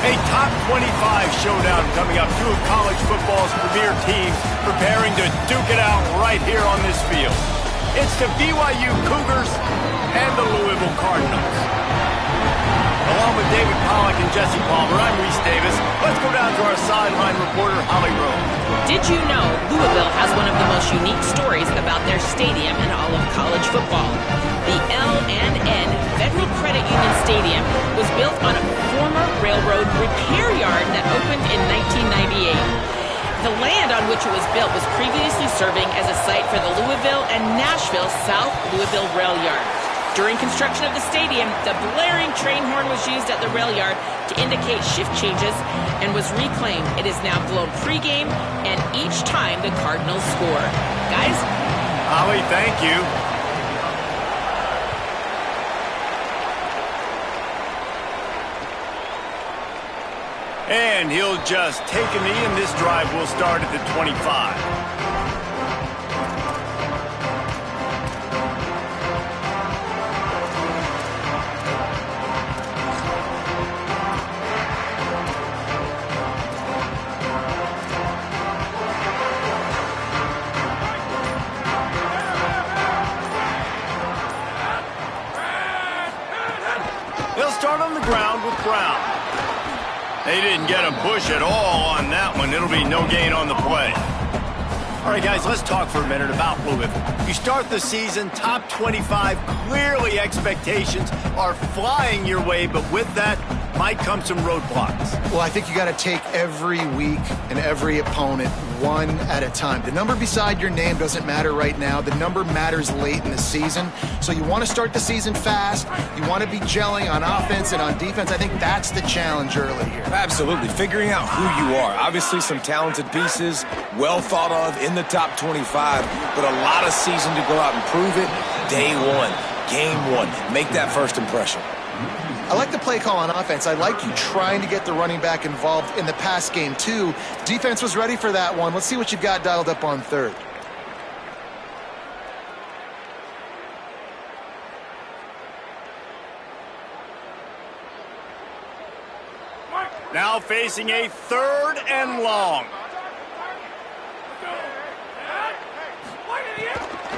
A top 25 showdown coming up. Two of college football's premier teams preparing to duke it out right here on this field. It's the BYU Cougars and the Louisville Cardinals. Along with David Pollack and Jesse Palmer, I'm Reese Davis. Let's go down to our sideline reporter, Holly Rose. Did you know Louisville has one of the most unique stories about their stadium in all of college football? The L&N Federal Credit Union Stadium was built on a former railroad repair yard that opened in 1998. The land on which it was built was previously serving as a site for the Louisville and Nashville South Louisville Rail Yard. During construction of the stadium, the blaring train horn was used at the rail yard to indicate shift changes and was reclaimed. It is now blown pregame and each time the Cardinals score. Guys? Holly, thank you. And he'll just take a knee, and this drive will start at the 25. They'll start on the ground with Brown. They didn't get a push at all on that one. It'll be no gain on the play. All right, guys, let's talk for a minute about Louisville. You start the season top 25. Clearly, expectations are flying your way, but with that might come some roadblocks. Well, I think you got to take every week and every opponent one at a time. The number beside your name doesn't matter right now. The number matters late in the season. So you want to start the season fast. You want to be gelling on offense and on defense. I think that's the challenge early here. Absolutely. Figuring out who you are. Obviously, some talented pieces, well thought of in the top 25, but a lot of season to go out and prove it. Day one, game one. Make that first impression. I like the play call on offense. I like you trying to get the running back involved in the pass game, too. Defense was ready for that one. Let's see what you've got dialed up on third. Now facing a third and long.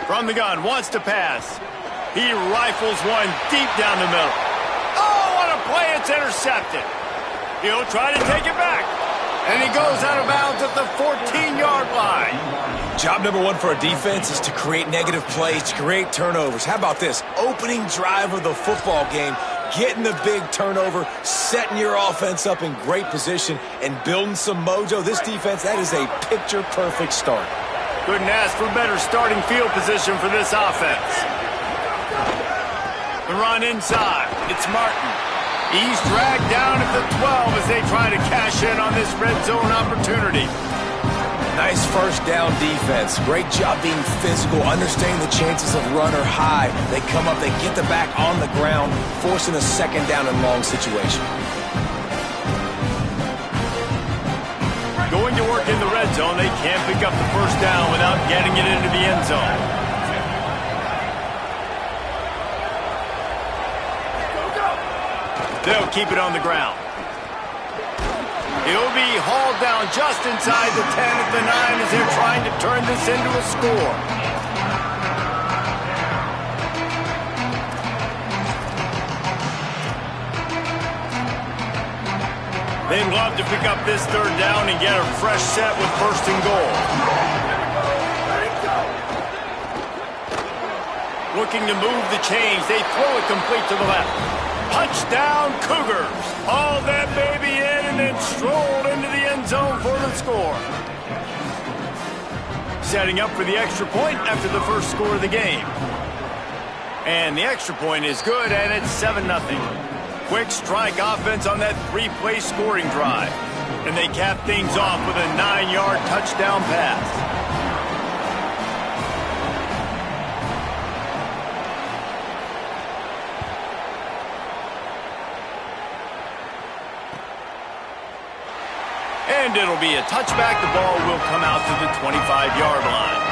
From the gun, wants to pass. He rifles one deep down the middle. Oh, what a play, it's intercepted. He'll try to take it back. And he goes out of bounds at the 14-yard line. Job number one for a defense is to create negative plays, to create turnovers. How about this? Opening drive of the football game, getting the big turnover, setting your offense up in great position, and building some mojo. This defense, that is a picture-perfect start. Couldn't ask for better starting field position for this offense. The run inside. It's Martin. He's dragged down at the 12 as they try to cash in on this red zone opportunity. Nice first down defense. Great job being physical, understanding the chances of run or high. They come up, they get the back on the ground, forcing a second down and long situation. Going to work in the red zone, they can't pick up the first down without getting it into the end zone. They'll keep it on the ground. He'll be hauled down just inside the 10 at the 9 as they're trying to turn this into a score. They'd love to pick up this third down and get a fresh set with first and goal. Looking to move the chains. They throw it complete to the left. Touchdown, Cougars. Hauled that baby in and then strolled into the end zone for the score. Setting up for the extra point after the first score of the game. And the extra point is good, and it's 7-0. Quick strike offense on that three-play scoring drive. And they cap things off with a 9-yard touchdown pass. And it'll be a touchback. The ball will come out to the 25-yard line.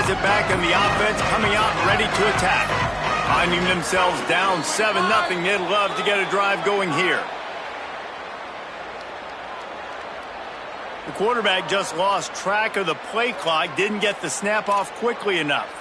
has it back, and the offense coming out ready to attack. Finding themselves down 7-0. They'd love to get a drive going here. The quarterback just lost track of the play clock, didn't get the snap off quickly enough.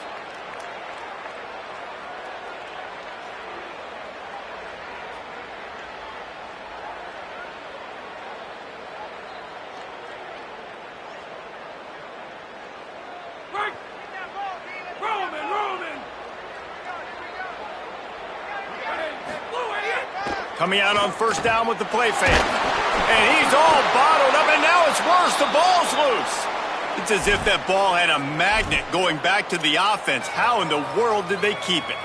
Coming out on first down with the play fake. And he's all bottled up, and now it's worse. The ball's loose. It's as if that ball had a magnet going back to the offense. How in the world did they keep it?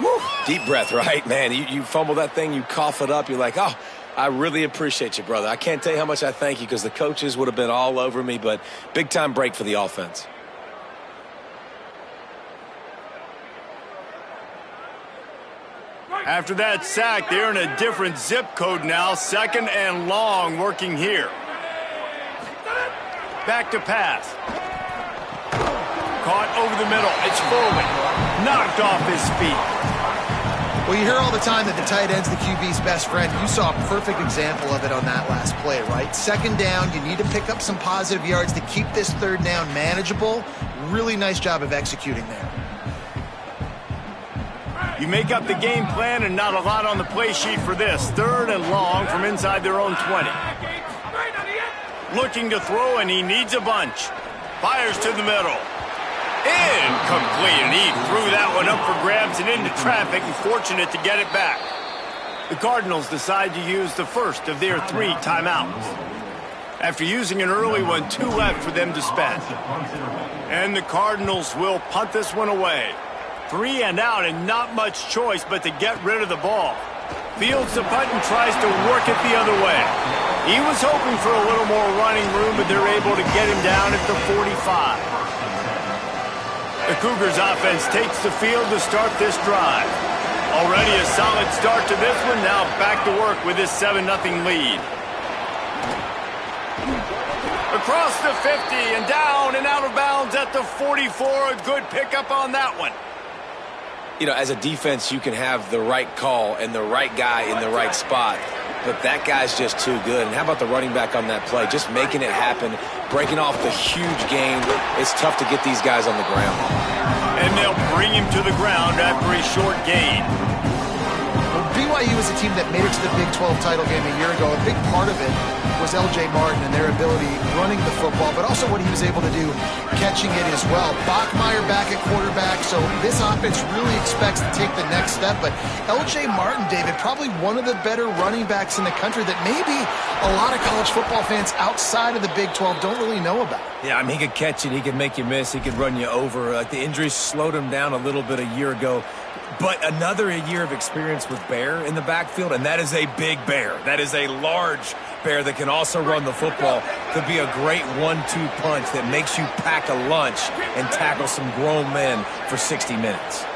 Woo. Deep breath, right? Man, you fumble that thing, you cough it up, you're like, oh, I really appreciate you, brother. I can't tell you how much I thank you because the coaches would have been all over me, but big-time break for the offense. After that sack, they're in a different zip code now. 2nd and long working here. Back to pass. Caught over the middle. It's Foley. Knocked off his feet. Well, you hear all the time that the tight end's the QB's best friend. You saw a perfect example of it on that last play, right? 2nd down, you need to pick up some positive yards to keep this 3rd down manageable. Really nice job of executing there. You make up the game plan and not a lot on the play sheet for this. 3rd and long from inside their own 20. Looking to throw, and he needs a bunch. Fires to the middle. Incomplete, and he threw that one up for grabs and into traffic, and fortunate to get it back. The Cardinals decide to use the first of their 3 timeouts. After using an early one, 2 left for them to spend. And the Cardinals will punt this one away. 3 and out, and not much choice but to get rid of the ball. Fields the punt and tries to work it the other way. He was hoping for a little more running room, but they're able to get him down at the 45. The Cougars offense takes the field to start this drive. Already a solid start to this one, now back to work with this 7-0 lead. Across the 50 and down and out of bounds at the 44. A good pickup on that one. You know, as a defense, you can have the right call and the right guy in the right spot, but that guy's just too good. And how about the running back on that play? Just making it happen, breaking off the huge gain. It's tough to get these guys on the ground. And they'll bring him to the ground after a short gain. Well, BYU is a team that made it to the Big 12 title game a year ago. A big part of it was L.J. Martin and their ability running the football, but also what he was able to do catching it as well. Bachmeier back at quarterback, so this offense really expects to take the next step. But L.J. Martin, David, probably one of the better running backs in the country that maybe a lot of college football fans outside of the Big 12 don't really know about. Yeah, I mean, he could catch it, he could make you miss, he could run you over. Like, the injuries slowed him down a little bit a year ago. But another year of experience with Bear in the backfield, and that is a big Bear. That is a large Bear that can also run the football. Could be a great 1-2 punch that makes you pack a lunch and tackle some grown men for 60 minutes.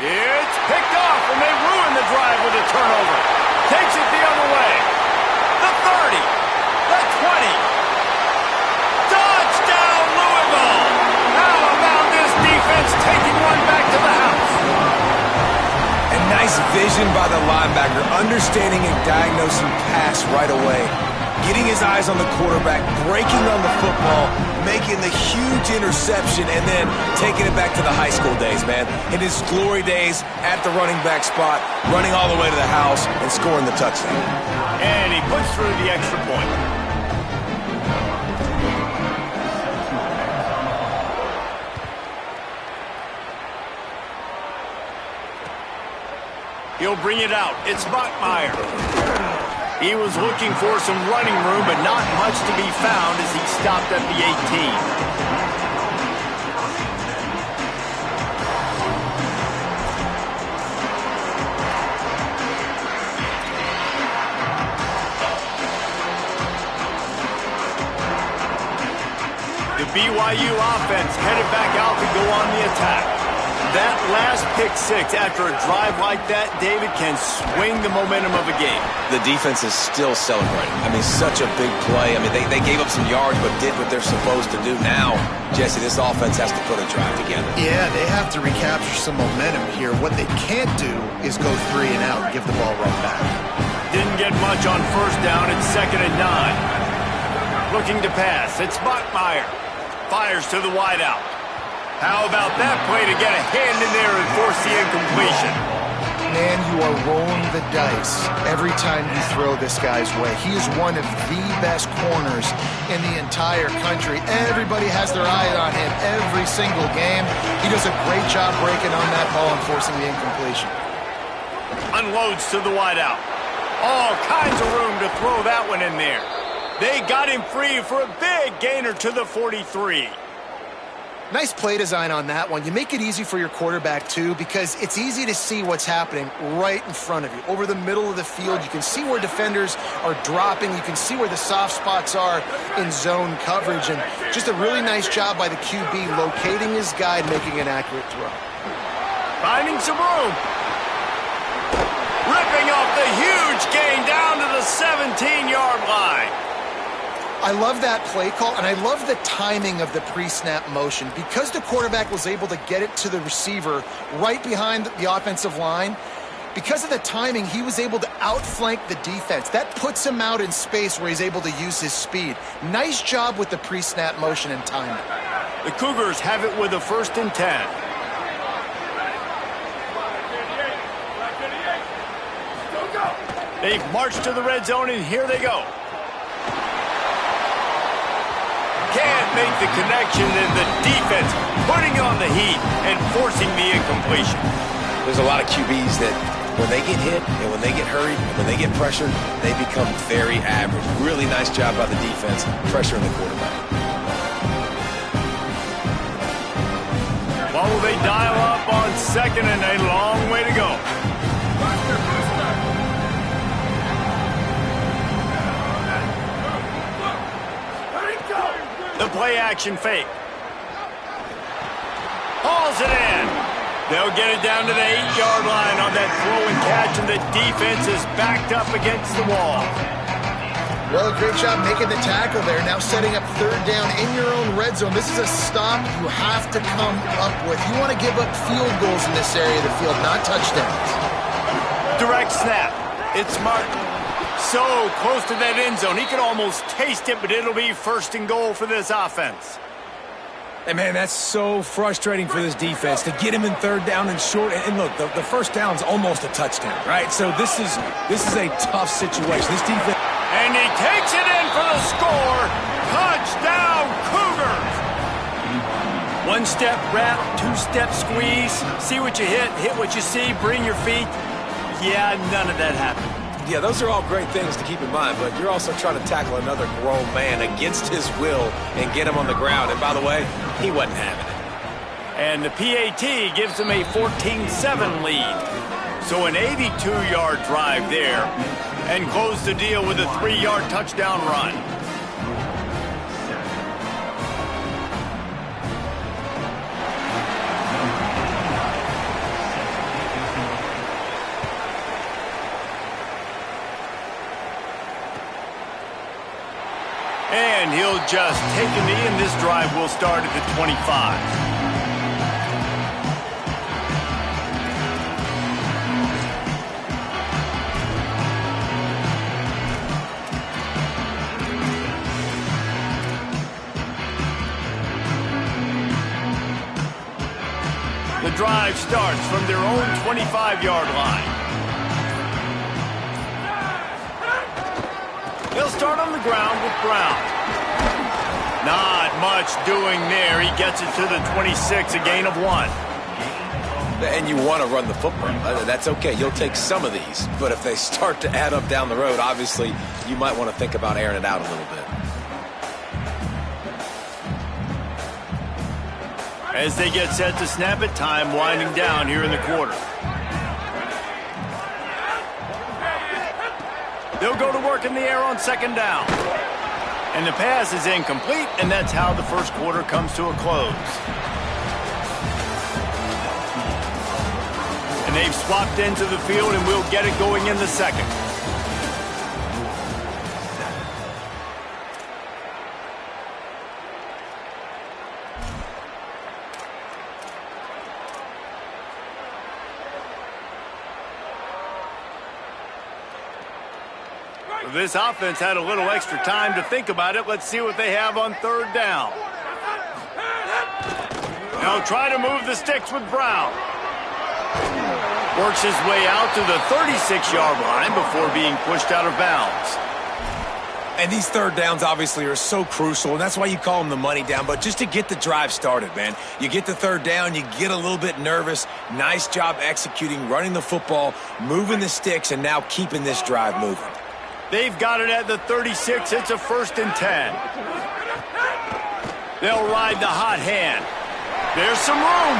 It's picked off, and they ruin the drive with a turnover. Takes it the other way. The 30, the 20. Touchdown, Louisville! How about this defense taking one back to the house? And nice vision by the linebacker, understanding and diagnosing pass right away. Getting his eyes on the quarterback, breaking on the football, making the huge interception, and then taking it back to the high school days, man. In his glory days at the running back spot, running all the way to the house and scoring the touchdown. And he puts through the extra point. He'll bring it out. It's Bachmeier. He was looking for some running room, but not much to be found as he stopped at the 18. The BYU offense headed back out to go on the attack. That last pick six after a drive like that, David, can swing the momentum of a game. The defense is still celebrating. I mean, such a big play. I mean, they gave up some yards but did what they're supposed to do. Now, Jesse, this offense has to put a drive together. Yeah, they have to recapture some momentum here. What they can't do is go 3 and out and give the ball right back. Didn't get much on first down. It's 2nd and 9. Looking to pass. It's Bachmeier. Fires to the wideout. How about that play to get a hand in there and force the incompletion? Man, you are rolling the dice every time you throw this guy's way. He is one of the best corners in the entire country. Everybody has their eye on him every single game. He does a great job breaking on that ball and forcing the incompletion. Unloads to the wideout. All kinds of room to throw that one in there. They got him free for a big gainer to the 43. Nice play design on that one. You make it easy for your quarterback, too, because it's easy to see what's happening right in front of you. Over the middle of the field, you can see where defenders are dropping. You can see where the soft spots are in zone coverage. And just a really nice job by the QB locating his guy and making an accurate throw. Finding some room. Ripping off the huge gain down to the 17-yard line. I love that play call, and I love the timing of the pre-snap motion. Because the quarterback was able to get it to the receiver right behind the offensive line, because of the timing, he was able to outflank the defense. That puts him out in space where he's able to use his speed. Nice job with the pre-snap motion and timing. The Cougars have it with a 1st and 10. They've marched to the red zone, and here they go. Can't make the connection, and the defense putting on the heat and forcing the incompletion. There's a lot of QBs that when they get hit and when they get hurried and when they get pressured, they become very average. Really nice job by the defense pressuring the quarterback. Well, will they dial up on 2nd and a long way to go? The play-action fake. Hauls it in. They'll get it down to the 8-yard line on that throw and catch, and the defense is backed up against the wall. Well, great job making the tackle there. Now setting up 3rd down in your own red zone. This is a stop you have to come up with. You want to give up field goals in this area of the field, not touchdowns. Direct snap. It's Martin. So close to that end zone. He could almost taste it, but it'll be 1st and goal for this offense. And, man, that's so frustrating for this defense to get him in 3rd down and short. And look, the 1st down's almost a touchdown, right? So this is a tough situation. This defense. And he takes it in for the score. Touchdown, Cougars. 1-step wrap, 2-step squeeze. See what you hit what you see, bring your feet. Yeah, none of that happened. Yeah, those are all great things to keep in mind, but you're also trying to tackle another grown man against his will and get him on the ground. And by the way, he wasn't having it. And the PAT gives them a 14-7 lead. So an 82-yard drive there, and close the deal with a 3-yard touchdown run. And he'll just take a knee, and this drive will start at the 25. The drive starts from their own 25-yard line. They'll start on the ground with Brown. Not much doing there. He gets it to the 26, a gain of 1. And you want to run the football. That's okay. You'll take some of these. But if they start to add up down the road, obviously you might want to think about airing it out a little bit. As they get set to snap it, time winding down here in the quarter. They'll go to work in the air on 2nd down. And the pass is incomplete, and that's how the first quarter comes to a close. And they've swapped into the field, and we'll get it going in the second. This offense had a little extra time to think about it. Let's see what they have on third down. Now try to move the sticks with Brown. Works his way out to the 36-yard line before being pushed out of bounds. And these third downs obviously are so crucial, and that's why you call them the money down. But just to get the drive started, man, you get the third down, you get a little bit nervous. Nice job executing, running the football, moving the sticks, and now keeping this drive moving. They've got it at the 36. It's a 1st and 10. They'll ride the hot hand. There's some room.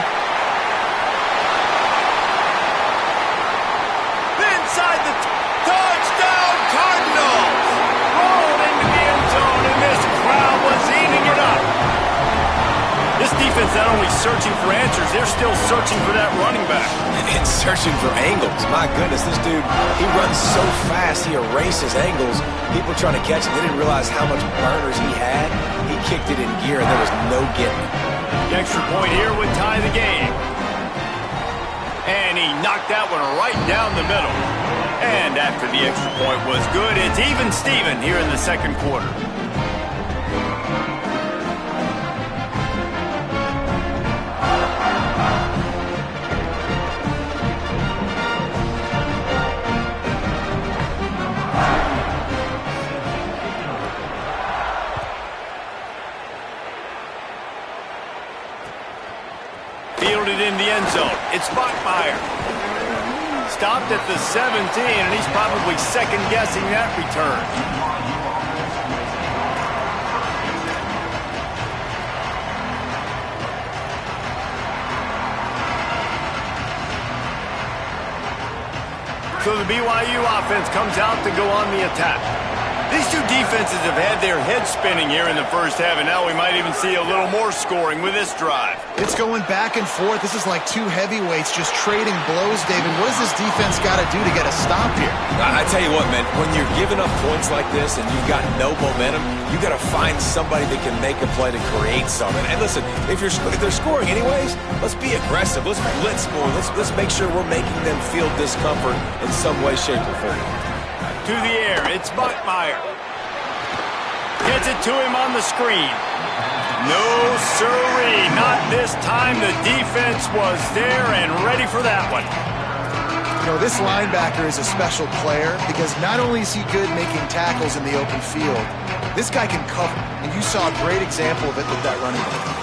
Inside the touchdown Cardinals. Rolled into the end zone, and this crowd was eating it up. This defense not only searching for answers, they're still searching for that running back. And searching for angles. My goodness, this dude, he runs so fast, he erases angles. People trying to catch him, they didn't realize how much burners he had. He kicked it in gear, and there was no getting it. The extra point here would tie the game. And he knocked that one right down the middle. And after the extra point was good, it's even Steven here in the second quarter. Fielded in the end zone. It's Bachmeier. Stopped at the 17, and he's probably second-guessing that return. So the BYU offense comes out to go on the attack. These two defenses have had their heads spinning here in the first half, and now we might even see a little more scoring with this drive. It's going back and forth. This is like two heavyweights just trading blows, David. What does this defense got to do to get a stop here? I tell you what, man, when you're giving up points like this and you've got no momentum, you got to find somebody that can make a play to create something. And listen, if they're scoring anyways, let's be aggressive. Let's blitz more. Let's make sure we're making them feel discomfort in some way, shape, or form. To the air, it's Bachmeier. Gets it to him on the screen. No, sirree, not this time. The defense was there and ready for that one. You know, this linebacker is a special player because not only is he good making tackles in the open field, this guy can cover. And you saw a great example of it with that running back.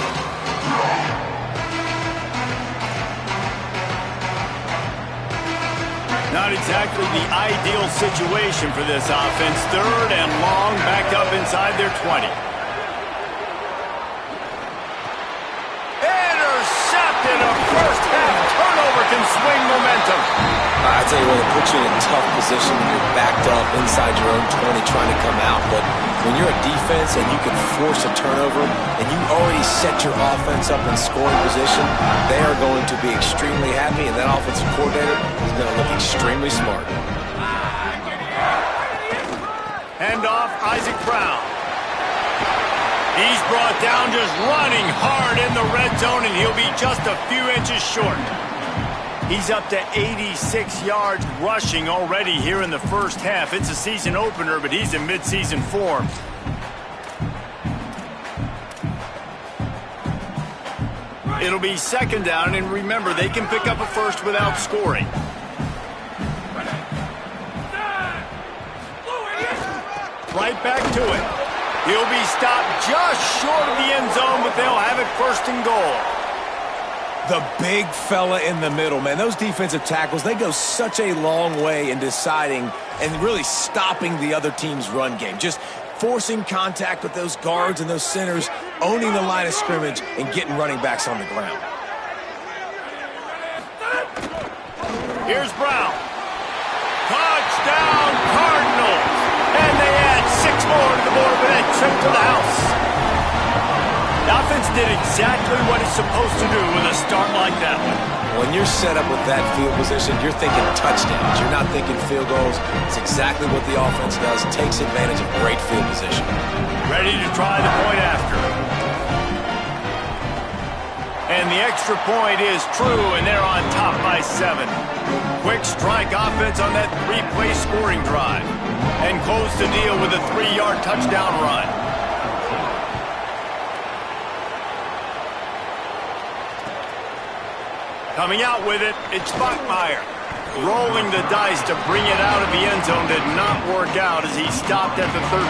Not exactly the ideal situation for this offense. Third and long, back up inside their 20. Intercepted. A first-half turnover can swing momentum. I tell you what, it puts you in a tough position when you're backed up inside your own 20 trying to come out. But when you're a defense and you can force a turnover and you already set your offense up in scoring position, they are going to be extremely happy, and that offensive coordinator is going to look extremely smart. Hand off, Isaac Brown. He's brought down just running hard in the red zone, and he'll be just a few inches short. He's up to 86 yards rushing already here in the first half. It's a season opener, but he's in midseason form. It'll be second down, and remember, they can pick up a first without scoring. Right back to it. He'll be stopped just short of the end zone, but they'll have it first and goal. The big fella in the middle, man. Those defensive tackles, they go such a long way in deciding and really stopping the other team's run game. Just forcing contact with those guards and those centers, owning the line of scrimmage, and getting running backs on the ground. Here's Brown. Touchdown, Cardinals. And they add 6 more to the board with that trip to the house. The offense did exactly what it's supposed to do with a start like that one. When you're set up with that field position, you're thinking touchdowns. You're not thinking field goals. It's exactly what the offense does. Takes advantage of great field position. Ready to try the point after. And the extra point is true, and they're on top by 7. Quick strike offense on that 3-play scoring drive. And close the deal with a 3-yard touchdown run. Coming out with it, it's Bachmeier. Rolling the dice to bring it out of the end zone did not work out as he stopped at the 13.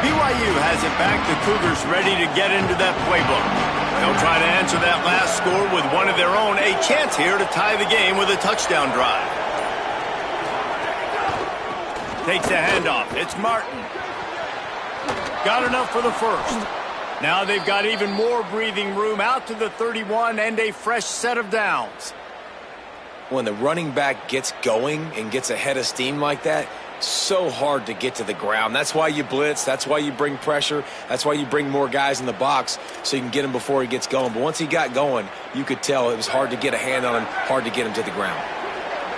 BYU has it back. The Cougars ready to get into that playbook. They'll try to answer that last score with one of their own. A chance here to tie the game with a touchdown drive. Takes a handoff. It's Martin. Got enough for the first. Now they've got even more breathing room out to the 31 and a fresh set of downs. When the running back gets going and gets ahead of steam like that, so hard to get to the ground. That's why you blitz. That's why you bring pressure. That's why you bring more guys in the box so you can get him before he gets going. But once he got going, you could tell it was hard to get a hand on him, hard to get him to the ground.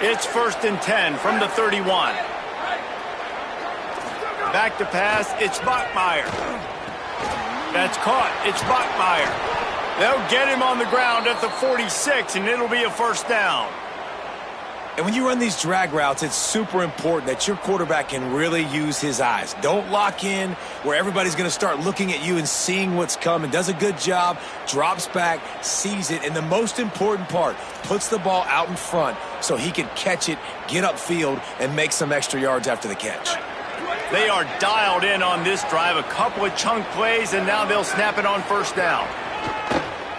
It's 1st and 10 from the 31. Back to pass. It's Bachmeier. That's caught. It's Bachmeier. They'll get him on the ground at the 46, and it'll be a first down. And when you run these drag routes, it's super important that your quarterback can really use his eyes. Don't lock in where everybody's going to start looking at you and seeing what's coming. Does a good job, drops back, sees it, and the most important part, puts the ball out in front so he can catch it, get upfield, and make some extra yards after the catch. They are dialed in on this drive. A couple of chunk plays, and now they'll snap it on first down.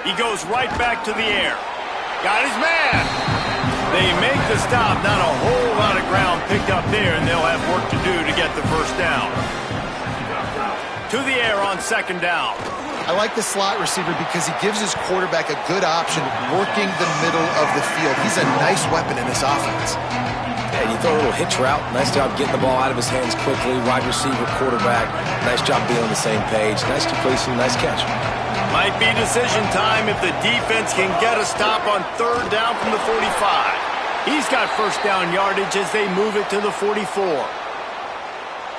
He goes right back to the air. Got his man. They make the stop. Not a whole lot of ground picked up there, and they'll have work to do to get the first down. To the air on second down. I like the slot receiver because he gives his quarterback a good option working the middle of the field. He's a nice weapon in this offense. Yeah, you throw a little hitch route. Nice job getting the ball out of his hands quickly. Wide receiver, quarterback. Nice job being on the same page. Nice completion, nice catch. Might be decision time if the defense can get a stop on third down from the 45. He's got first down yardage as they move it to the 44.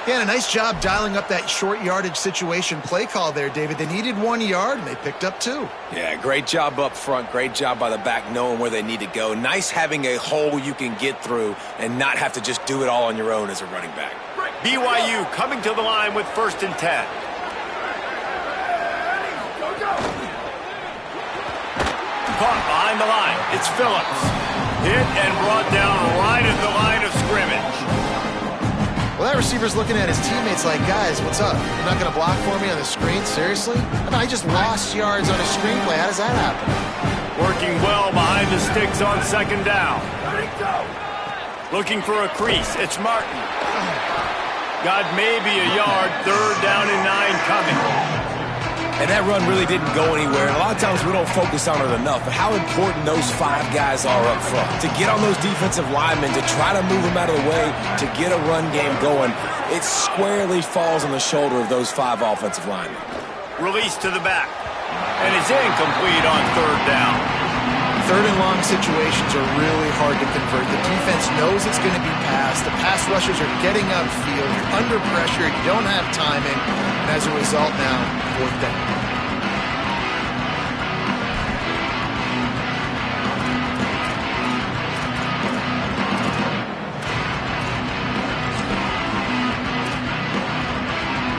Yeah, and a nice job dialing up that short yardage situation play call there, David. They needed 1 yard, and they picked up 2. Yeah, great job up front. Great job by the back knowing where they need to go. Nice having a hole you can get through and not have to just do it all on your own as a running back. BYU coming to the line with 1st and 10. Caught behind the line. It's Phillips. Hit and brought down right at the line of scrimmage. Well, that receiver's looking at his teammates like, guys, what's up? You're not going to block for me on the screen? Seriously? I just lost yards on a screenplay. How does that happen? Working well behind the sticks on second down. Looking for a crease. It's Martin. Got maybe a yard. Third down and 9 coming. And that run really didn't go anywhere. And a lot of times we don't focus on it enough. But how important those 5 guys are up front. To get on those defensive linemen, to try to move them out of the way, to get a run game going, it squarely falls on the shoulder of those 5 offensive linemen. Release to the back. And it's incomplete on third down. Third and long situations are really hard to convert. The defense knows it's going to be passed. The pass rushers are getting upfield. You're under pressure. You don't have timing. And as a result now, 4th down.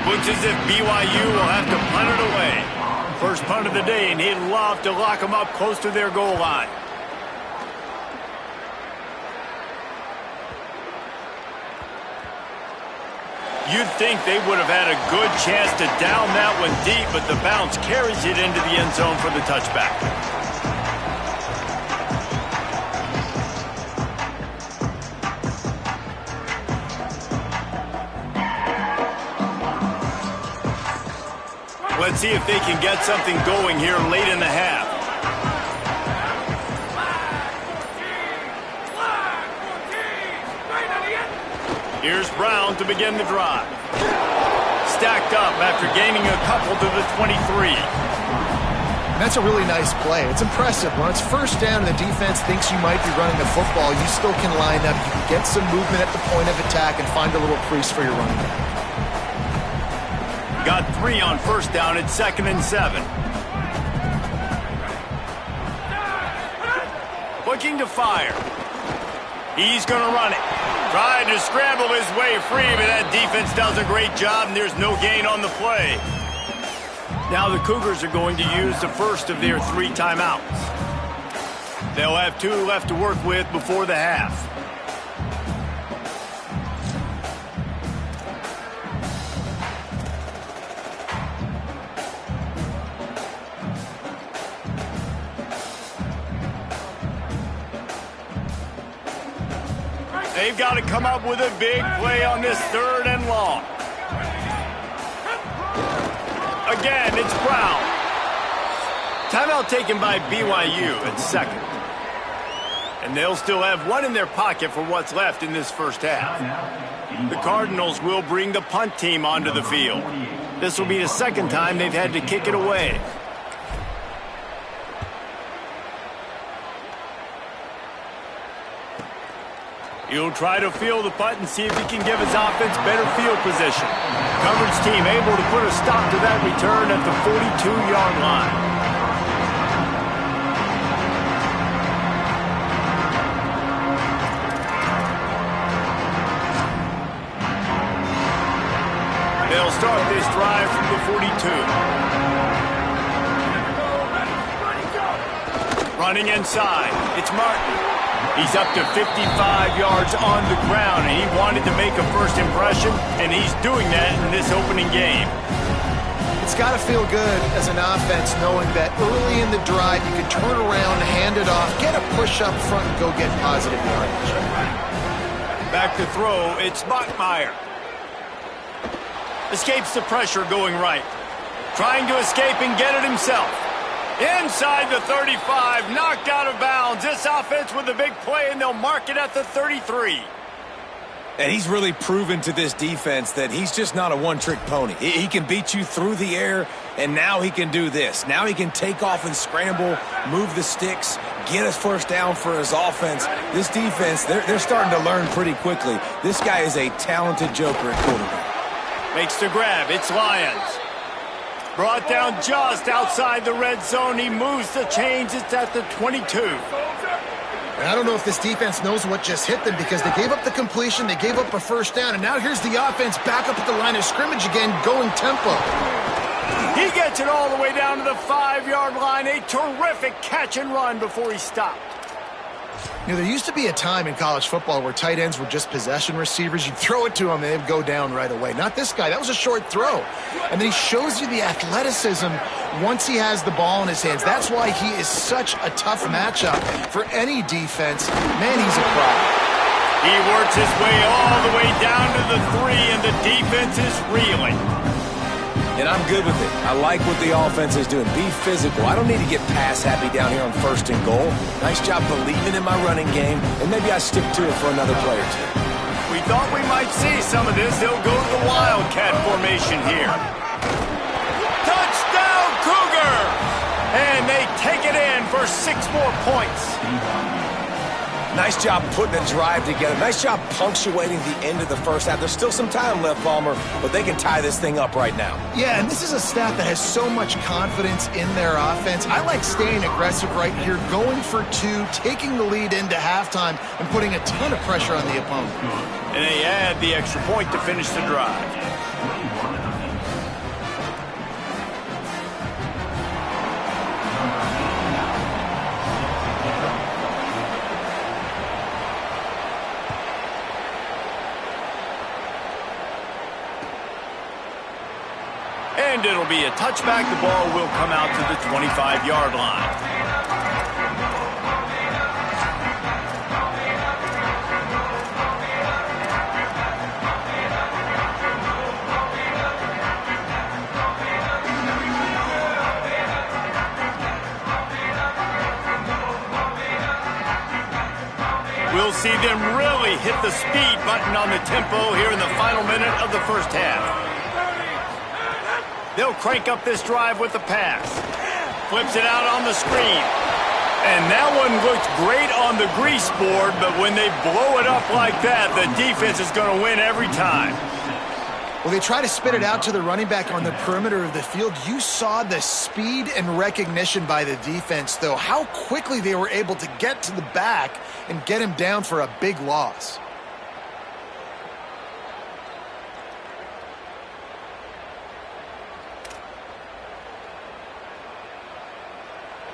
Looks as if BYU will have to punt it away. First punt of the day, and he'd love to lock them up close to their goal line. You'd think they would have had a good chance to down that one deep, but the bounce carries it into the end zone for the touchback. Let's see if they can get something going here late in the half. Here's Brown to begin the drive. Stacked up after gaining a couple to the 23. And that's a really nice play. It's impressive. When it's first down and the defense thinks you might be running the football, you still can line up. You can get some movement at the point of attack and find a little crease for your running back. Got 3 on first down at 2nd and 7. Looking to fire. He's going to run it. Trying to scramble his way free, but that defense does a great job, and there's no gain on the play. Now the Cougars are going to use the first of their 3 timeouts. They'll have 2 left to work with before the half. They've got to come up with a big play on this 3rd and long. Again, it's Brown. Timeout taken by BYU at 2nd. And they'll still have 1 in their pocket for what's left in this first half. The Cardinals will bring the punt team onto the field. This will be the 2nd time they've had to kick it away. He'll try to field the punt and see if he can give his offense better field position. Coverage team able to put a stop to that return at the 42-yard line. They'll start this drive from the 42. Running inside, it's Martin. He's up to 55 yards on the ground, and he wanted to make a first impression, and he's doing that in this opening game. It's got to feel good as an offense knowing that early in the drive you can turn around, hand it off, get a push up front, and go get positive yardage. Back to throw, it's Bachmeier. Escapes the pressure going right. Trying to escape and get it himself. Inside the 35, knocked out of bounds. This offense with a big play, and they'll mark it at the 33. And he's really proven to this defense that he's just not a one-trick pony. He can beat you through the air, and now he can do this. Now he can take off and scramble, move the sticks, get us first down for his offense. This defense, they're starting to learn pretty quickly. This guy is a talented joker at quarterback. Makes the grab. It's Lyons. Brought down just outside the red zone. He moves the chains. It's at the 22. And I don't know if this defense knows what just hit them because they gave up the completion, they gave up a first down, and now here's the offense back up at the line of scrimmage again, going tempo. He gets it all the way down to the 5-yard line. A terrific catch and run before he stopped. You know, there used to be a time in college football where tight ends were just possession receivers. You'd throw it to them, and they'd go down right away. Not this guy. That was a short throw. And then he shows you the athleticism once he has the ball in his hands. That's why he is such a tough matchup for any defense. Man, he's a pro. He works his way all the way down to the 3, and the defense is reeling. And I'm good with it. I like what the offense is doing. Be physical. I don't need to get pass happy down here on 1st and goal. Nice job believing in my running game, and maybe I stick to it for another play or 2. We thought we might see some of this. They'll go to the Wildcat formation here. Touchdown, Cougar! And they take it in for 6 more points. Nice job putting a drive together. Nice job punctuating the end of the first half. There's still some time left, Palmer, but they can tie this thing up right now. Yeah, and this is a staff that has so much confidence in their offense. I like staying aggressive right here, going for 2, taking the lead into halftime, and putting a ton of pressure on the opponent. And they add the extra point to finish the drive. And it'll be a touchback. The ball will come out to the 25-yard line. we'll see them really hit the speed button on the tempo here in the final minute of the first half. They'll crank up this drive with the pass. Flips it out on the screen. And that one looked great on the grease board, but when they blow it up like that, the defense is going to win every time. Well, they try to spit it out to the running back on the perimeter of the field. You saw the speed and recognition by the defense, though, how quickly they were able to get to the back and get him down for a big loss.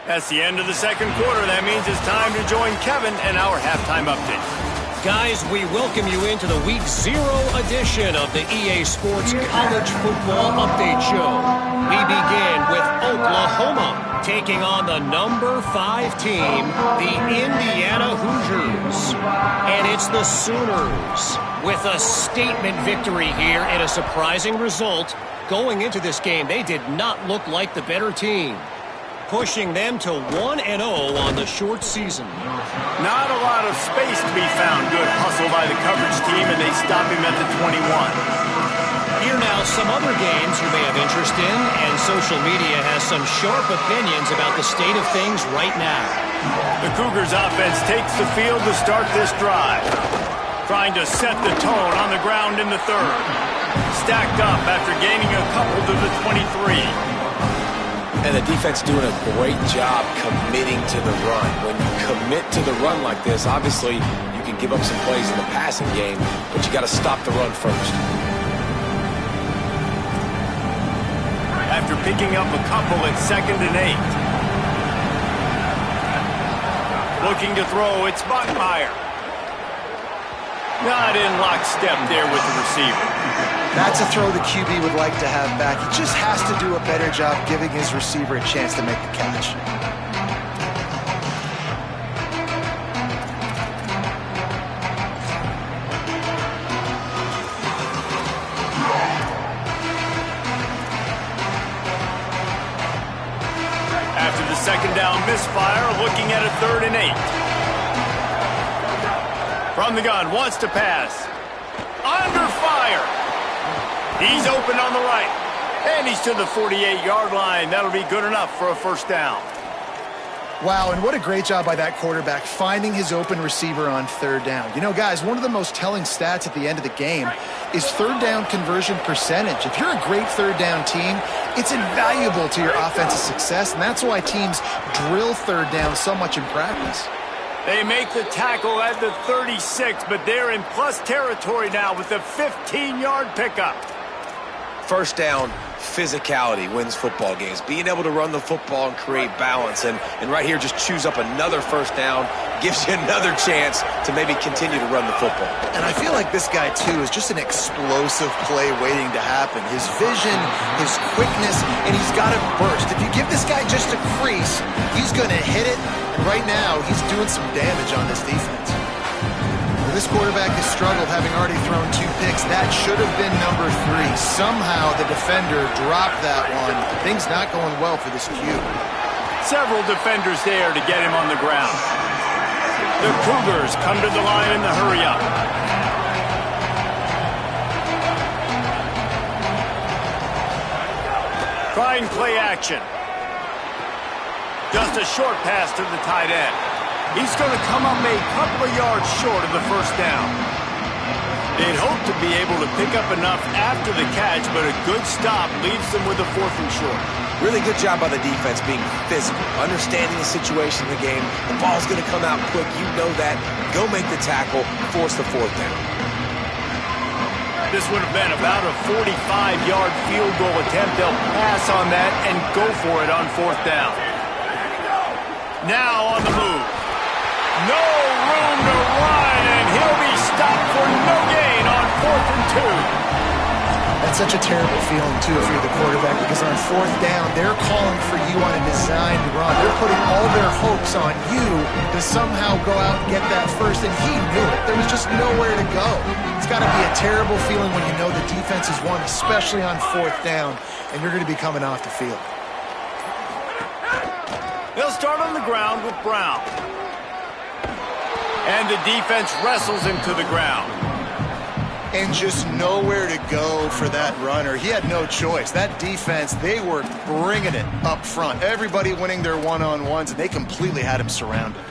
That's the end of the second quarter. That means it's time to join Kevin and our halftime update. Guys, we welcome you into the Week 0 edition of the EA Sports College Football Update Show. We begin with Oklahoma taking on the number 5 team, the Indiana Hoosiers. And it's the Sooners with a statement victory here in a surprising result. Going into this game, they did not look like the better team, pushing them to 1-0 on the short season. Not a lot of space to be found. Good hustle by the coverage team, and they stop him at the 21. Here now, some other games you may have interest in, and social media has some sharp opinions about the state of things right now. The Cougars offense takes the field to start this drive, trying to set the tone on the ground in the third. Stacked up after gaining a couple to the 23. And the defense doing a great job committing to the run. When you commit to the run like this, obviously you can give up some plays in the passing game, but you got to stop the run first. After picking up a couple at 2nd and 8. Looking to throw, it's Bachmeier. Not in lockstep there with the receiver. That's a throw the QB would like to have back. He just has to do a better job giving his receiver a chance to make the catch. After the second down misfire, looking at a 3rd and 8. From the gun, wants to pass. Under fire. He's open on the right. And he's to the 48-yard line. That'll be good enough for a first down. Wow, and what a great job by that quarterback finding his open receiver on 3rd down. You know, guys, one of the most telling stats at the end of the game is 3rd down conversion percentage. If you're a great 3rd down team, it's invaluable to your offensive success, and that's why teams drill 3rd down so much in practice. They make the tackle at the 36, but they're in plus territory now with the 15-yard pickup. First down, physicality wins football games. Being able to run the football and create balance. And right here, just choose up another first down, gives you another chance to maybe continue to run the football. And I feel like this guy, too, is just an explosive play waiting to happen. His vision, his quickness, and he's got a burst. If you give this guy just a crease, he's going to hit it. And right now, he's doing some damage on this defense. This quarterback has struggled, having already thrown 2 picks. That should have been number 3. Somehow the defender dropped that one. Things not going well for this Q. Several defenders there to get him on the ground. The Cougars come to the line in the hurry-up. Trying play action. Just a short pass to the tight end. He's going to come up a couple of yards short of the first down. They'd hope to be able to pick up enough after the catch, but a good stop leaves them with a 4th and short. Really good job by the defense being physical, understanding the situation in the game. The ball's going to come out quick. You know that. Go make the tackle, force the 4th down. This would have been about a 45-yard field goal attempt. They'll pass on that and go for it on 4th down. Now on the move. No room to run, and he'll be stopped for no gain on 4th and 2. That's such a terrible feeling, too, if you're the quarterback, because on 4th down, they're calling for you on a designed run. They're putting all their hopes on you to somehow go out and get that first, and he knew it. There was just nowhere to go. It's got to be a terrible feeling when you know the defense has won, especially on 4th down, and you're going to be coming off the field. They'll start on the ground with Brown. And the defense wrestles him to the ground. And just nowhere to go for that runner. He had no choice. That defense, they were bringing it up front. Everybody winning their one-on-ones, and they completely had him surrounded.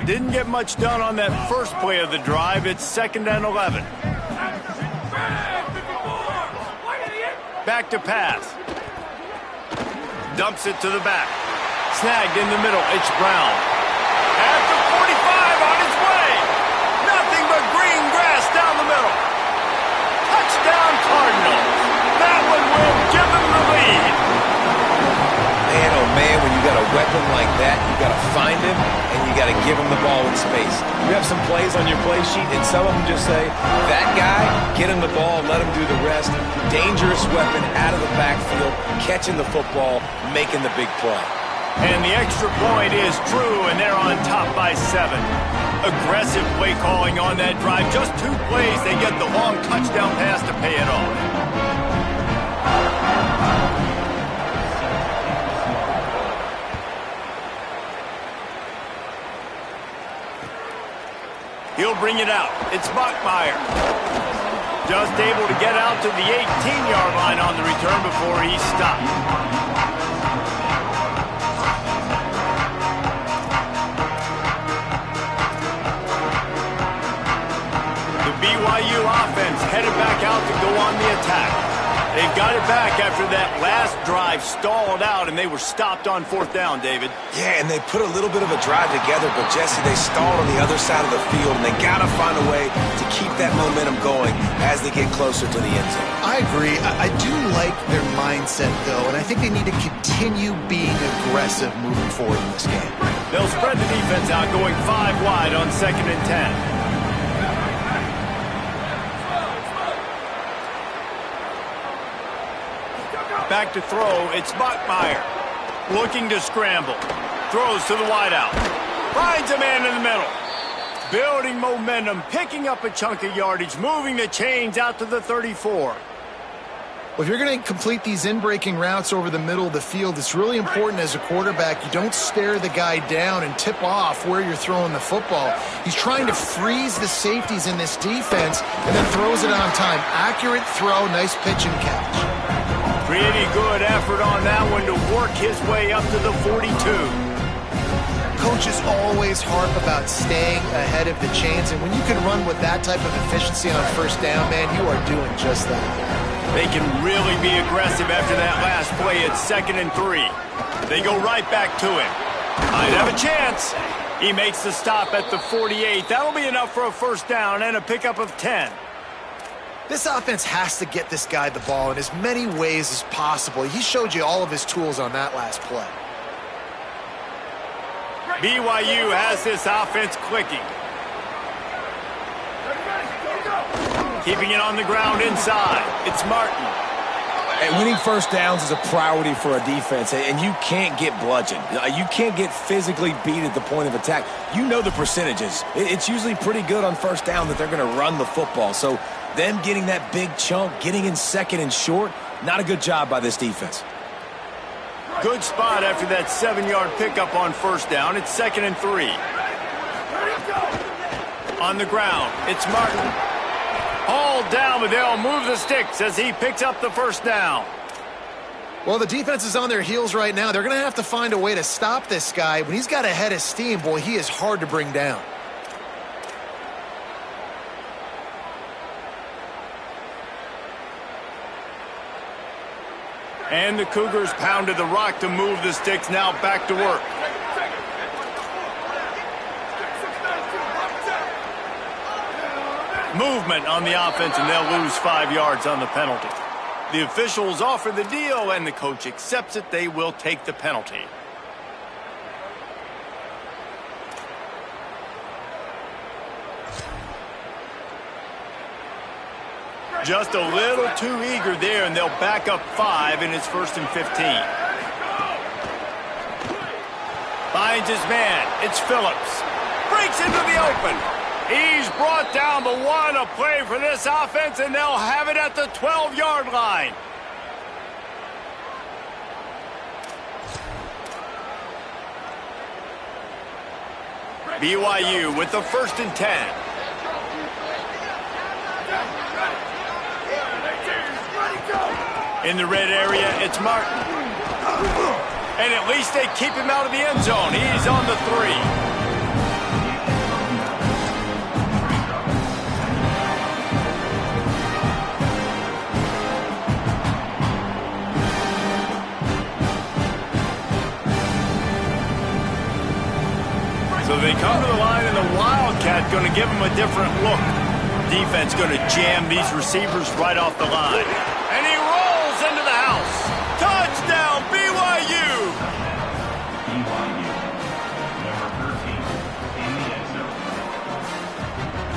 Didn't get much done on that first play of the drive. It's 2nd and 11. Back to pass. Dumps it to the back. Snagged in the middle. It's Brown. At the 45 on his way. Nothing but green grass down the middle. Touchdown Cardinals. That one will give them the lead. Man, oh man, when you got a weapon like that, you got to find him and you got to give him the ball in space. You have some plays on your play sheet, and some of them just say, that guy, get him the ball, let him do the rest. Dangerous weapon out of the backfield, catching the football, making the big play. And the extra point is true, and they're on top by 7. Aggressive play calling on that drive. Just 2 plays, they get the long touchdown pass to pay it off. He'll bring it out. It's Bachmeier. Just able to get out to the 18-yard line on the return before he's stopped. The BYU offense headed back out to go on the attack. They've got it back after that last drive stalled out, and they were stopped on 4th down, David. Yeah, and they put a little bit of a drive together, but Jesse, they stalled on the other side of the field, and they got to find a way to keep that momentum going as they get closer to the end zone. I agree. I do like their mindset, though, and I think they need to continue being aggressive moving forward in this game. They'll spread the defense out, going 5 wide on 2nd and 10. Back to throw, it's Bachmeier. Looking to scramble. Throws to the wideout. Finds a man in the middle. Building momentum, picking up a chunk of yardage, moving the chains out to the 34. Well, if you're going to complete these in-breaking routes over the middle of the field, it's really important as a quarterback you don't stare the guy down and tip off where you're throwing the football. He's trying to freeze the safeties in this defense and then throws it on time. Accurate throw, nice pitch and catch. Pretty good effort on that one to work his way up to the 42. Coaches always harp about staying ahead of the chains, and when you can run with that type of efficiency on 1st down, man, you are doing just that. They can really be aggressive after that last play. It's 2nd and 3. They go right back to him. Might have a chance. He makes the stop at the 48. That'll be enough for a 1st down and a pickup of 10. This offense has to get this guy the ball in as many ways as possible. He showed you all of his tools on that last play. BYU has this offense clicking. Keeping it on the ground inside. It's Martin. And winning 1st downs is a priority for a defense, and you can't get bludgeoned. You can't get physically beat at the point of attack. You know the percentages. It's usually pretty good on 1st down that they're going to run the football. So them getting that big chunk, getting in 2nd and short, not a good job by this defense. Good spot after that 7-yard pickup on 1st down. It's 2nd and 3. On the ground, it's Martin. All down, but they'll move the sticks as he picks up the 1st down. Well, the defense is on their heels right now. They're going to have to find a way to stop this guy. When he's got a head of steam, boy, he is hard to bring down. And the Cougars pounded the rock to move the sticks. Now back to work. Movement on the offense, and they'll lose 5 yards on the penalty. The officials offer the deal, and the coach accepts it. They will take the penalty. Just a little too eager there, and they'll back up 5, and it's 1st and 15. Finds his man. It's Phillips. Breaks into the open. He's brought down, but what a play for this offense, and they'll have it at the 12-yard line. BYU with the 1st and 10. In the red area, it's Martin. And at least they keep him out of the end zone. He's on the 3. So they come to the line, and the Wildcat going to give them a different look. Defense going to jam these receivers right off the line. And he rolls into the house. Touchdown, BYU!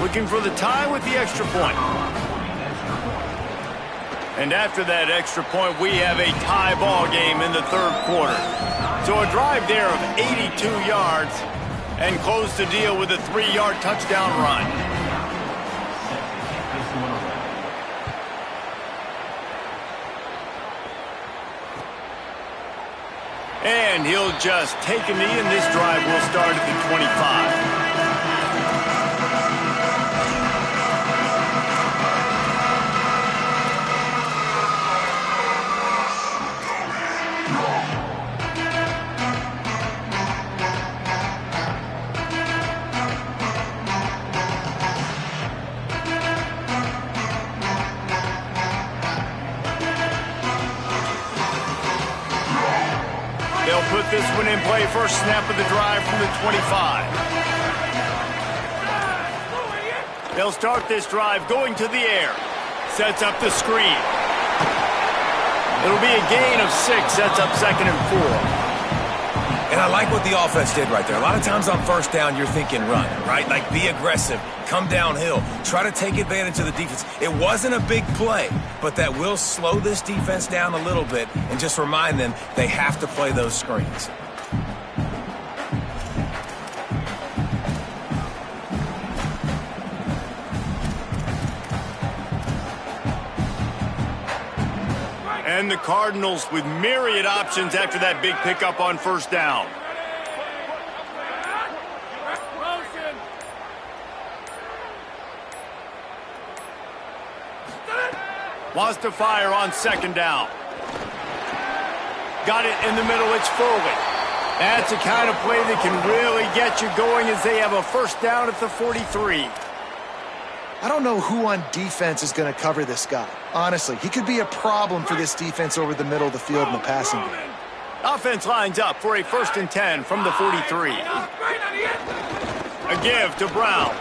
Looking for the tie with the extra point. And after that extra point, we have a tie ball game in the 3rd quarter. So a drive there of 82 yards. And close the deal with a 3-yard touchdown run. And he'll just take a knee, and this drive will start at the 25. Put this one in play, first snap of the drive from the 25. They'll start this drive going to the air. Sets up the screen. It'll be a gain of 6, sets up 2nd and 4. And I like what the offense did right there. A lot of times on 1st down, you're thinking run, right? Like be aggressive, come downhill, try to take advantage of the defense. It wasn't a big play, but that will slow this defense down a little bit and just remind them they have to play those screens. And the Cardinals with myriad options after that big pickup on 1st down. Wants to fire on 2nd down. Got it in the middle, it's Foley. That's the kind of play that can really get you going as they have a 1st down at the 43. I don't know who on defense is going to cover this guy. Honestly, he could be a problem for this defense over the middle of the field in the passing game. Offense lines up for a 1st and 10 from the 43. A give to Brown.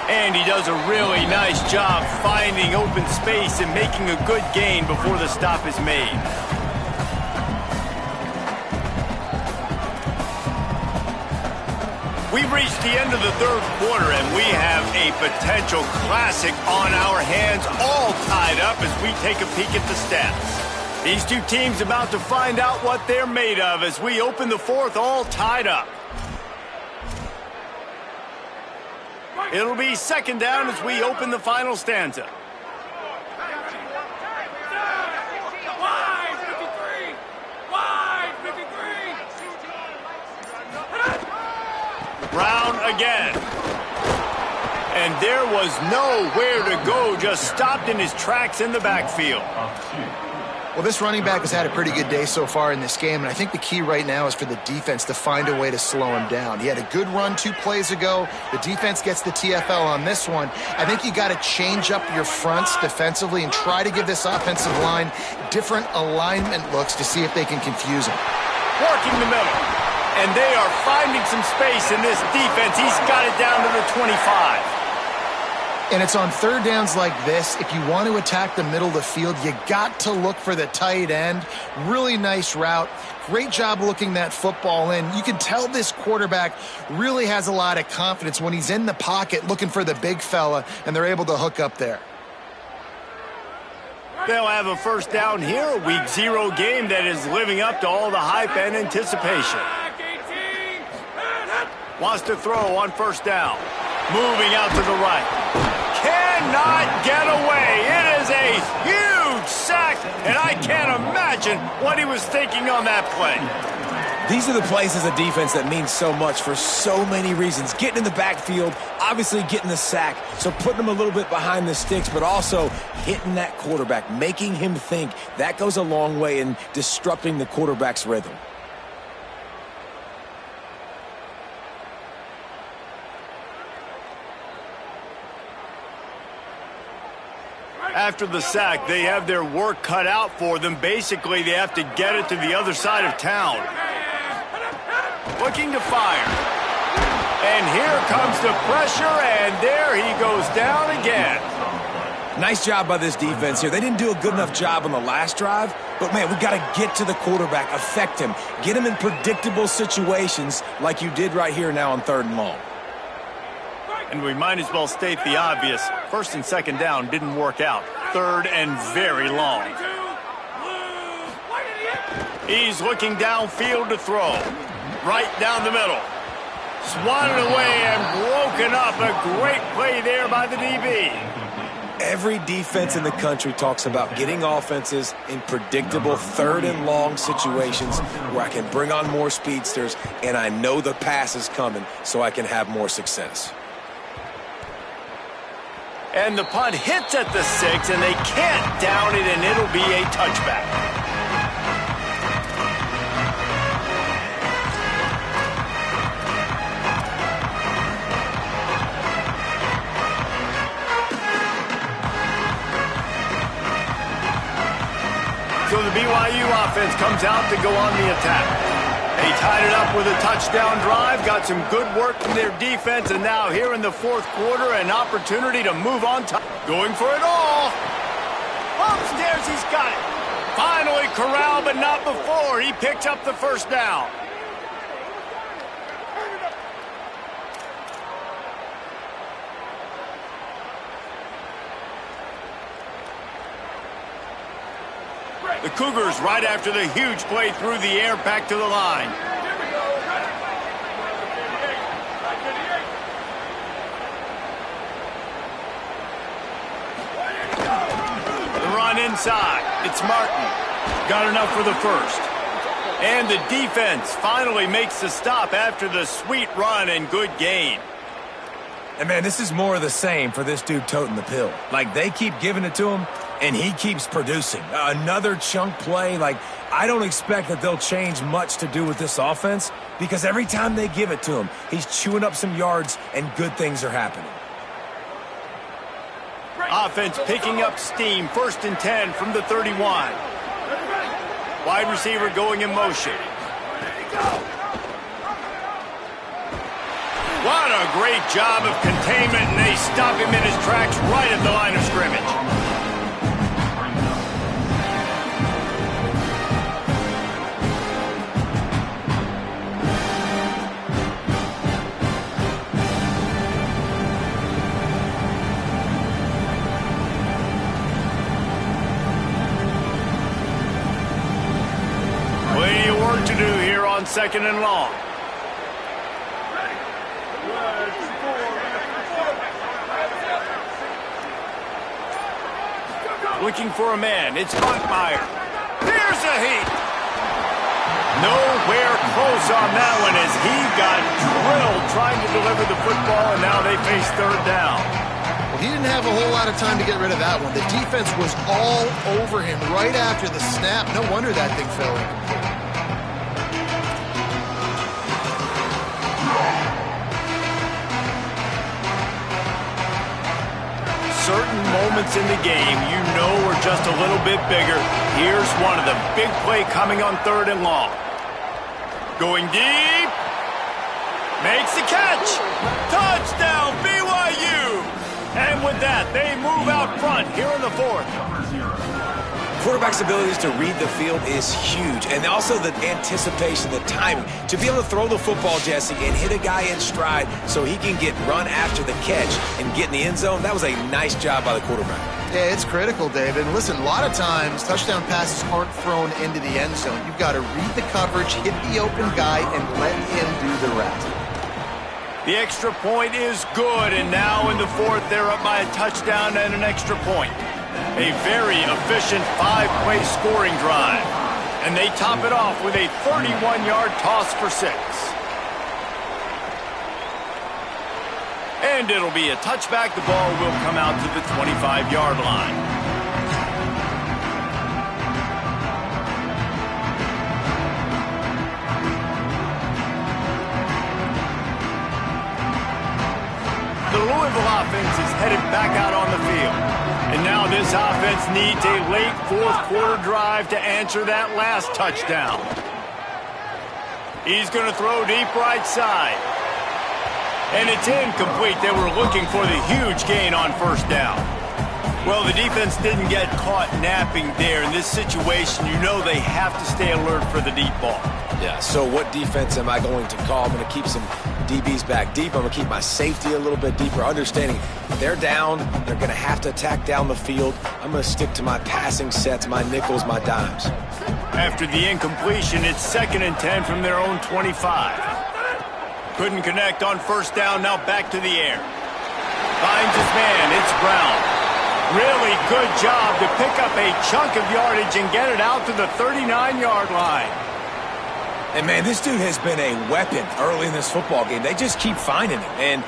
And he does a really nice job finding open space and making a good gain before the stop is made. We've reached the end of the 3rd quarter, and we have a potential classic on our hands, all tied up as we take a peek at the stats. These two teams about to find out what they're made of as we open the 4th, all tied up. It'll be 2nd down as we open the final stanza. Brown again. And there was nowhere to go, just stopped in his tracks in the backfield. Well, this running back has had a pretty good day so far in this game, and I think the key right now is for the defense to find a way to slow him down. He had a good run 2 plays ago. The defense gets the TFL on this one. I think you got to change up your fronts defensively and try to give this offensive line different alignment looks to see if they can confuse him. Working the middle. And they are finding some space in this defense. He's got it down to the 25. And it's on 3rd downs like this. If you want to attack the middle of the field, you got to look for the tight end. Really nice route. Great job looking that football in. You can tell this quarterback really has a lot of confidence when he's in the pocket looking for the big fella, and they're able to hook up there. They'll have a 1st down here, a Week 0 game that is living up to all the hype and anticipation. Wants to throw on 1st down. Moving out to the right. Cannot get away. It is a huge sack, and I can't imagine what he was thinking on that play. These are the plays as a defense that mean so much for so many reasons. Getting in the backfield, obviously getting the sack, so putting them a little bit behind the sticks, but also hitting that quarterback, making him think. That goes a long way in disrupting the quarterback's rhythm. After the sack, they have their work cut out for them. Basically, they have to get it to the other side of town. Looking to fire. And here comes the pressure, and there he goes down again. Nice job by this defense here. They didn't do a good enough job on the last drive, but, man, we got to get to the quarterback, affect him, get him in predictable situations like you did right here now on 3rd and long. And we might as well state the obvious. 1st and 2nd down didn't work out. 3rd and very long. He's looking downfield to throw. Right down the middle. Swatted away and broken up. A great play there by the DB. Every defense in the country talks about getting offenses in predictable 3rd and long situations where I can bring on more speedsters and I know the pass is coming so I can have more success. And the punt hits at the 6, and they can't down it, and it'll be a touchback. So the BYU offense comes out to go on the attack. They tied it up with a touchdown drive, got some good work from their defense, and now here in the 4th quarter, an opportunity to move on top. Going for it all. Upstairs, he's got it. Finally corralled, but not before. He picked up the 1st down. The Cougars right after the huge play through the air back to the line. The run inside. It's Martin. Got enough for the 1st. And the defense finally makes the stop after the sweet run and good gain. And, man, this is more of the same for this dude toting the pill. Like, they keep giving it to him, and he keeps producing. Another chunk play. Like, I don't expect that they'll change much to do with this offense because every time they give it to him, he's chewing up some yards, and good things are happening. Offense picking up steam. 1st and 10 from the 31. Wide receiver going in motion. What a great job of containment, and they stop him in his tracks right at the line of scrimmage. Plenty of work to do here on 2nd and long. Looking for a man. It's Buckmeyer. Here's a heat. Nowhere close on that one as he got drilled trying to deliver the football, and now they face 3rd down. Well, he didn't have a whole lot of time to get rid of that one. The defense was all over him right after the snap. No wonder that thing fell incomplete. Certain moments in the game you know are just a little bit bigger. Here's one of them. Big play coming on 3rd and long. Going deep. Makes the catch. Touchdown, BYU. And with that, they move out front here in the 4th. Quarterback's abilities to read the field is huge, and also the anticipation, the timing. To be able to throw the football, Jesse, and hit a guy in stride so he can get run after the catch and get in the end zone, that was a nice job by the quarterback. Yeah, it's critical, David. And listen, a lot of times, touchdown passes aren't thrown into the end zone. You've got to read the coverage, hit the open guy, and let him do the rest. The extra point is good, and now in the 4th, they're up by a touchdown and an extra point. A very efficient 5-play scoring drive. And they top it off with a 31-yard toss for 6. And it'll be a touchback. The ball will come out to the 25-yard line. The Louisville offense is headed back out on the field. And now this offense needs a late fourth-quarter drive to answer that last touchdown. He's going to throw deep right side. And it's incomplete. They were looking for the huge gain on first down. Well, the defense didn't get caught napping there. In this situation, you know they have to stay alert for the deep ball. Yeah, so what defense am I going to call? I'm going to keep some DBs back deep. I'm going to keep my safety a little bit deeper, understanding they're down. They're going to have to attack down the field. I'm going to stick to my passing sets, my nickels, my dimes. After the incompletion, it's 2nd and 10 from their own 25. Couldn't connect on first down, now back to the air. Finds his man, it's Brown. Really good job to pick up a chunk of yardage and get it out to the 39-yard line. And, man, this dude has been a weapon early in this football game. They just keep finding him. And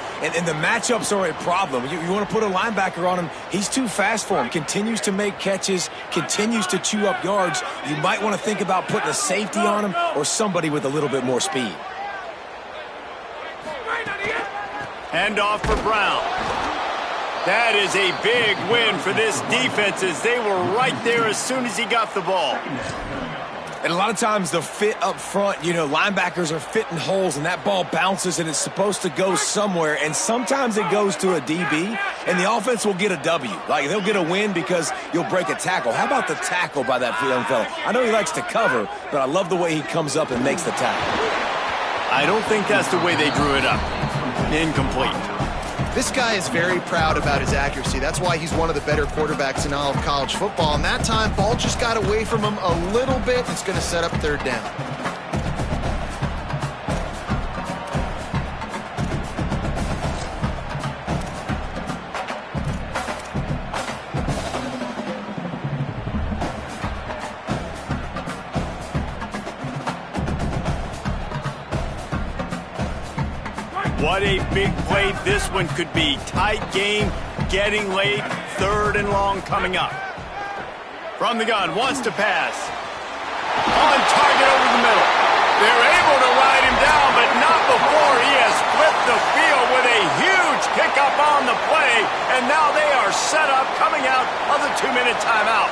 the matchups are a problem. You want to put a linebacker on him, he's too fast for him. Continues to make catches, continues to chew up yards. You might want to think about putting a safety on him or somebody with a little bit more speed. Handoff for Brown. That is a big win for this defense as they were right there as soon as he got the ball. And a lot of times the fit up front, you know, linebackers are fitting holes and that ball bounces and it's supposed to go somewhere. And sometimes it goes to a DB and the offense will get a W. Like they'll get a win because you'll break a tackle. How about the tackle by that young fella? I know he likes to cover, but I love the way he comes up and makes the tackle. I don't think that's the way they drew it up. Incomplete. This guy is very proud about his accuracy. That's why he's one of the better quarterbacks in all of college football. And that time, ball just got away from him a little bit. It's going to set up 3rd down. What a big play this one could be. Tight game, getting late, 3rd and long coming up. From the gun, wants to pass. On target over the middle. They're able to ride him down, but not before he has split the field with a huge pickup on the play, and now they are set up coming out of the 2-minute timeout.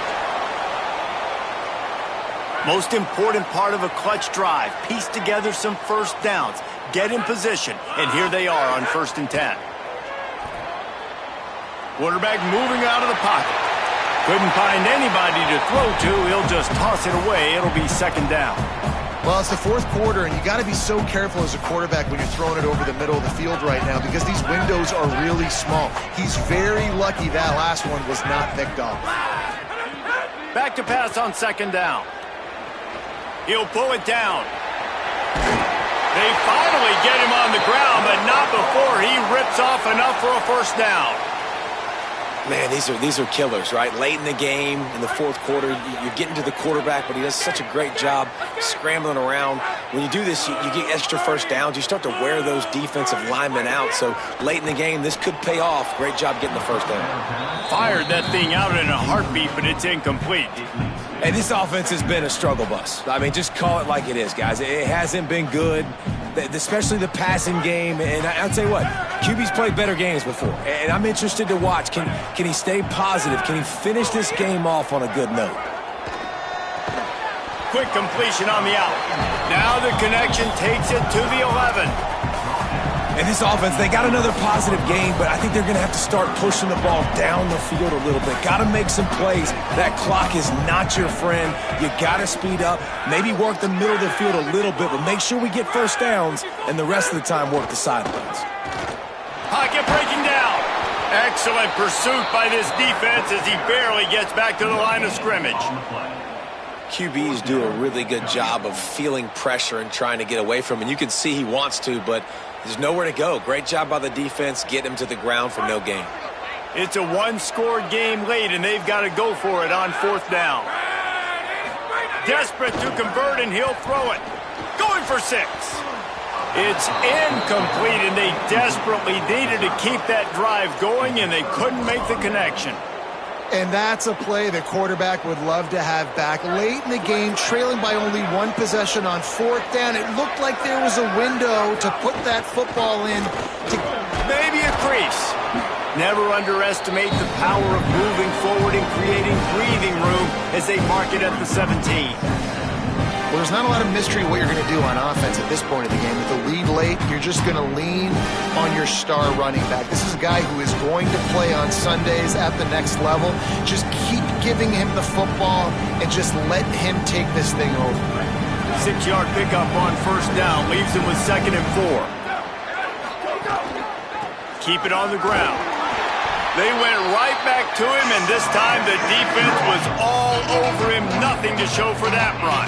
Most important part of a clutch drive, piece together some first downs, get in position, and here they are on 1st and 10. Quarterback moving out of the pocket. Couldn't find anybody to throw to. He'll just toss it away. It'll be 2nd down. Well, it's the 4th quarter, and you got to be so careful as a quarterback when you're throwing it over the middle of the field right now because these windows are really small. He's very lucky that last one was not picked off. Back to pass on 2nd down. He'll pull it down. They finally get him on the ground, but not before he rips off enough for a first down. Man, these are killers, right? Late in the game, in the 4th quarter, you're getting to the quarterback, but he does such a great job scrambling around. When you do this, you get extra first downs. You start to wear those defensive linemen out. So late in the game, this could pay off. Great job getting the first down. Fired that thing out in a heartbeat, but it's incomplete. And this offense has been a struggle bus. I mean, just call it like it is, guys. It hasn't been good, especially the passing game. And I'll tell you what, QB's played better games before. And I'm interested to watch. Can he stay positive? Can he finish this game off on a good note? Quick completion on the out. Now the connection takes it to the 11. And this offense, they got another positive game, but I think they're going to have to start pushing the ball down the field a little bit. Got to make some plays. That clock is not your friend. You got to speed up, maybe work the middle of the field a little bit, but make sure we get first downs, and the rest of the time work the sidelines. Pocket breaking down. Excellent pursuit by this defense as he barely gets back to the line of scrimmage. QBs do a really good job of feeling pressure and trying to get away from him. And you can see he wants to, but there's nowhere to go. Great job by the defense, get him to the ground for no gain. It's a one-score game late, and they've got to go for it on 4th down. desperate to convert, and he'll throw it. Going for 6. It's incomplete, and they desperately needed to keep that drive going, and they couldn't make the connection. And that's a play the quarterback would love to have back. Late in the game, trailing by only 1 possession on 4th down, it looked like there was a window to put that football in. Maybe a crease. Never underestimate the power of moving forward and creating breathing room as they mark it at the 17. Well, there's not a lot of mystery what you're going to do on offense at this point of the game. With the lead late, you're just going to lean on your star running back. This is a guy who is going to play on Sundays at the next level. Just keep giving him the football and just let him take this thing over. 6-yard pickup on 1st down leaves him with 2nd and 4. Keep it on the ground. They went right back to him, and this time the defense was all over him. Nothing to show for that run.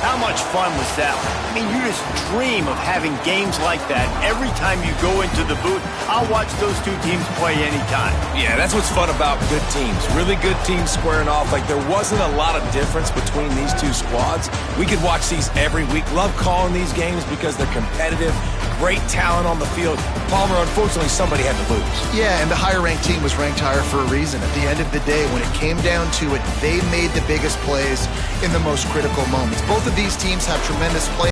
How much fun was that? I mean, you just dream of having games like that every time you go into the booth. I'll watch those two teams play anytime. Yeah, that's what's fun about good teams. Really good teams squaring off. Like, there wasn't a lot of difference between these two squads. We could watch these every week. Love calling these games because they're competitive. Great talent on the field. Palmer, unfortunately, somebody had to lose. Yeah, and the higher-ranked team was ranked higher for a reason. At the end of the day, when it came down to it, they made the biggest plays in the most critical moments. Both of these teams have tremendous play